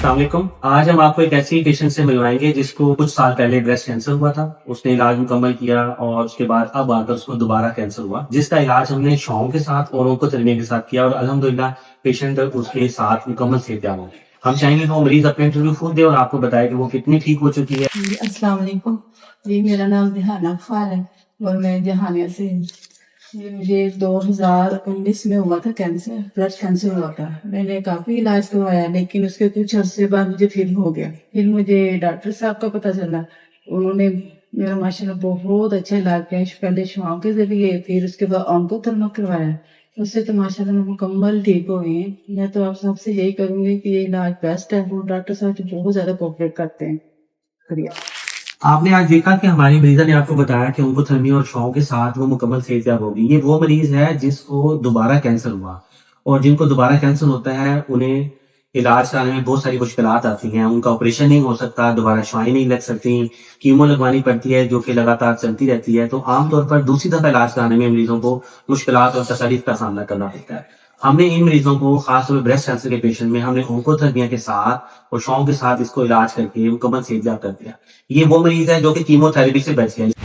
अस्सलाम वालेकुम। आज हम आपको एक ऐसी पेशेंट से मिलवाएंगे जिसको कुछ साल पहले ब्रेस्ट कैंसर हुआ था। उसने इलाज मुकम्मल किया और उसके बाद अब आकर उसको दोबारा कैंसर हुआ, जिसका इलाज हमने शौक के साथ और ओंकोथेरेपी के साथ किया और अल्हम्दुलिल्लाह पेशेंट उसके साथ मुकम्मल सेहतयाब हो। हम चाहेंगे कि वो मरीज अपने इंटरव्यू खुद दे और आपको बताए कि वो कितनी ठीक हो चुकी है। जी, अस्सलाम वालेकुम। जी, मेरा नाम जहाना अख्तर है और मैं जहानिया से हूँ। ये मुझे 2019 में हुआ था कैंसर, ब्लड कैंसर हुआ था। मैंने काफ़ी इलाज करवाया लेकिन उसके कुछ अरसे बाद मुझे फिर हो गया। फिर मुझे डॉक्टर साहब का पता चला, उन्होंने मेरा माशाल्लाह बहुत अच्छा इलाज किया। पहले शुआओं के ज़रिए, फिर उसके बाद ऑन्कोथर्मो करवाया। उससे तो माशाल्लाह मैं मुकम्मल ठीक हो गई हैं। मैं तो आप सबसे यही करूँगी कि ये इलाज बेस्ट है। वो डॉक्टर साहब तो बहुत ज़्यादा कोऑपरेट करते हैं। शुक्रिया। आपने आज देखा कि हमारी मरीजा ने आपको बताया कि उनको थर्मी और शौक के साथ वो मुकम्मल सेहतयाब होगी। ये वो मरीज है जिसको दोबारा कैंसर हुआ, और जिनको दोबारा कैंसर होता है उन्हें इलाज कराने में बहुत सारी मुश्किलात आती हैं। उनका ऑपरेशन नहीं हो सकता, दोबारा शुआएं नहीं लग सकती, कीमो लगवानी पड़ती है जो कि लगातार चलती रहती है। तो आमतौर पर दूसरी दफा इलाज कराने में मरीजों को मुश्किलात और तकलीफ का सामना करना पड़ता है। हमने इन मरीजों को, खासतौर पर ब्रेस्ट कैंसर के पेशेंट में, हमने ओंकोथेरेपी के साथ और शौक के साथ इसको इलाज करके मुकम्मल सेहतयाब कर दिया। ये वो मरीज है जो कि कीमोथेरेपी से बच गया।